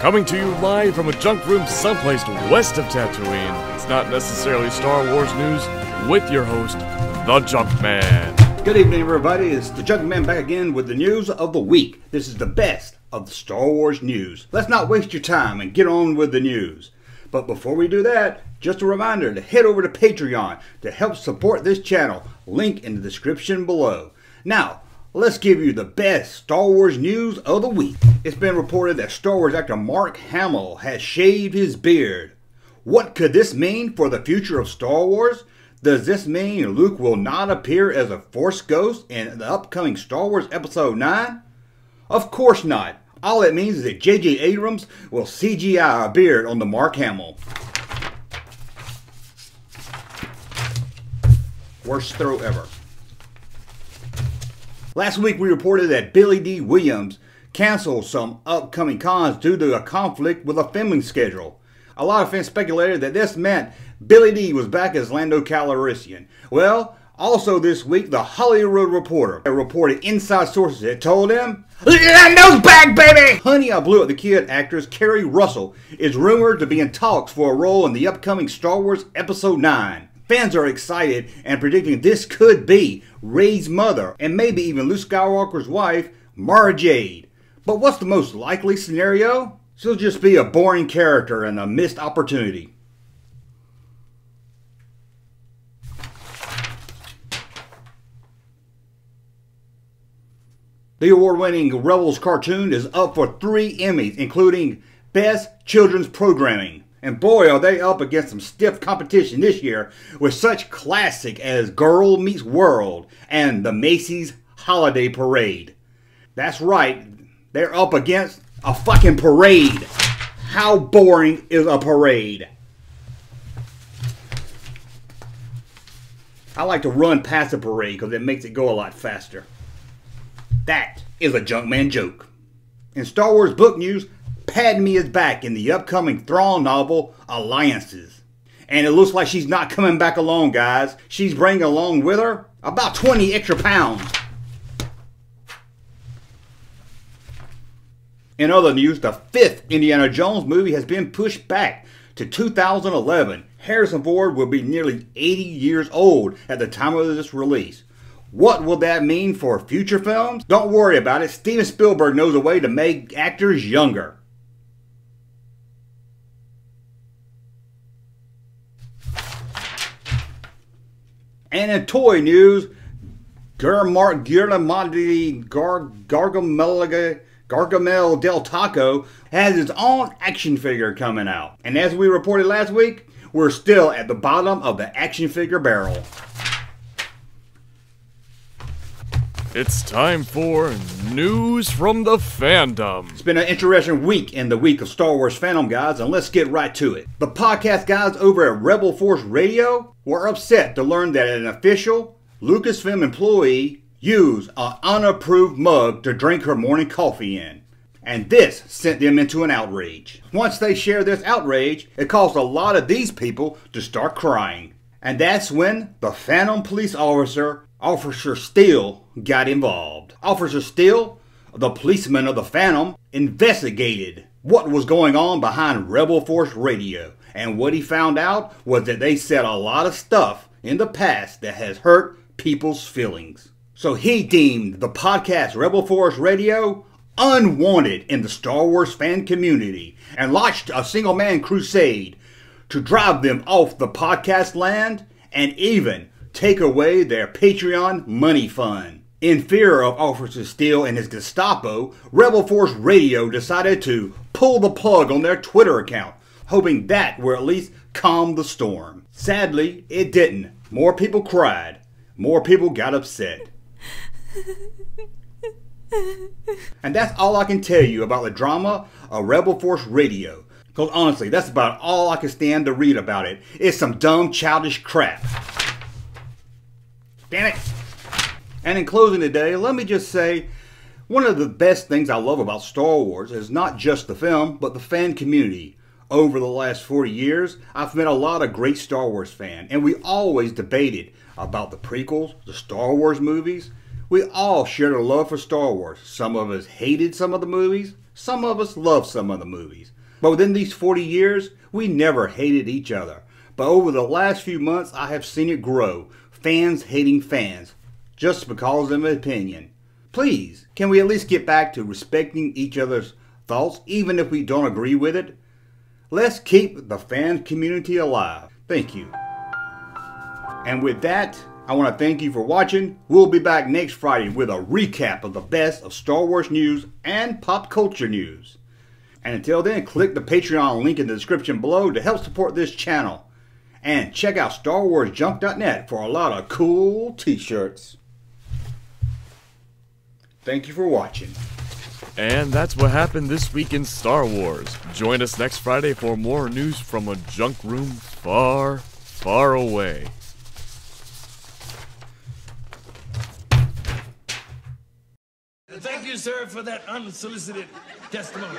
Coming to you live from a junk room someplace west of Tatooine, it's not necessarily Star Wars news, with your host, the Junkman. Good evening, everybody. It's the Junkman back again with the news of the week. This is the best of the Star Wars news. Let's not waste your time and get on with the news. But before we do that, just a reminder to head over to Patreon to help support this channel. Link in the description below. Now, let's give you the best Star Wars news of the week. It's been reported that Star Wars actor Mark Hamill has shaved his beard. What could this mean for the future of Star Wars? Does this mean Luke will not appear as a Force ghost in the upcoming Star Wars Episode 9? Of course not. All it means is that J.J. Abrams will CGI a beard on the Mark Hamill. Worst throw ever. Last week we reported that Billy D. Williams canceled some upcoming cons due to a conflict with a filming schedule. A lot of fans speculated that this meant Billy D. was back as Lando Calrissian. Well, also this week, the Hollywood Reporter reported inside sources that told him, "Lando's back, baby!" Honey, I Blew Up the Kid actress Keri Russell is rumored to be in talks for a role in the upcoming Star Wars Episode 9. Fans are excited and predicting this could be Rey's mother and maybe even Luke Skywalker's wife, Mara Jade. But what's the most likely scenario? She'll just be a boring character and a missed opportunity. The award-winning Rebels cartoon is up for 3 Emmys, including Best Children's Programming. And boy, are they up against some stiff competition this year with such classics as Girl Meets World and the Macy's Holiday Parade. That's right, they're up against a fucking parade. How boring is a parade? I like to run past a parade because it makes it go a lot faster. That is a Junkman joke. In Star Wars book news, Padme is back in the upcoming Thrawn novel, Alliances. And it looks like she's not coming back alone, guys. She's bringing along with her about 20 extra pounds. In other news, the 5th Indiana Jones movie has been pushed back to 2011. Harrison Ford will be nearly 80 years old at the time of this release. What will that mean for future films? Don't worry about it. Steven Spielberg knows a way to make actors younger. And in toy news, Gargamel Del Taco has its own action figure coming out. And as we reported last week, we're still at the bottom of the action figure barrel. It's time for news from the fandom. It's been an interesting week in the week of Star Wars fandom, guys, and let's get right to it. The podcast guys over at Rebel Force Radio were upset to learn that an official Lucasfilm employee used an unapproved mug to drink her morning coffee in. And this sent them into an outrage. Once they shared this outrage, it caused a lot of these people to start crying. And that's when the Phantom Police Officer Steele got involved. Officer Steele, the policeman of the Phantom, investigated what was going on behind Rebel Force Radio. And what he found out was that they said a lot of stuff in the past that has hurt people's feelings. So he deemed the podcast Rebel Force Radio unwanted in the Star Wars fan community and launched a single-man crusade to drive them off the podcast land and even take away their Patreon money fund. In fear of Officer Steele and his Gestapo, Rebel Force Radio decided to pull the plug on their Twitter account, hoping that would at least calm the storm. Sadly, it didn't. More people cried. More people got upset. And that's all I can tell you about the drama of Rebel Force Radio. Because honestly, that's about all I can stand to read about it. It's some dumb, childish crap. Damn it. And in closing today, let me just say, one of the best things I love about Star Wars is not just the film, but the fan community. Over the last 40 years, I've met a lot of great Star Wars fans, and we always debated about the prequels, the Star Wars movies. We all shared a love for Star Wars. Some of us hated some of the movies, Some of us love some of the movies. But within these 40 years, we never hated each other. But over the last few months, I have seen it grow. Fans hating fans, just because of an opinion. Please, can we at least get back to respecting each other's thoughts, even if we don't agree with it? Let's keep the fan community alive. Thank you. And with that, I want to thank you for watching. We'll be back next Friday with a recap of the best of Star Wars news and pop culture news. And until then, click the Patreon link in the description below to help support this channel. And check out StarWarsJunk.net for a lot of cool t-shirts. Thank you for watching. And that's what happened this week in Star Wars. Join us next Friday for more news from a junk room far, far away. Thank you, sir, for that unsolicited testimony.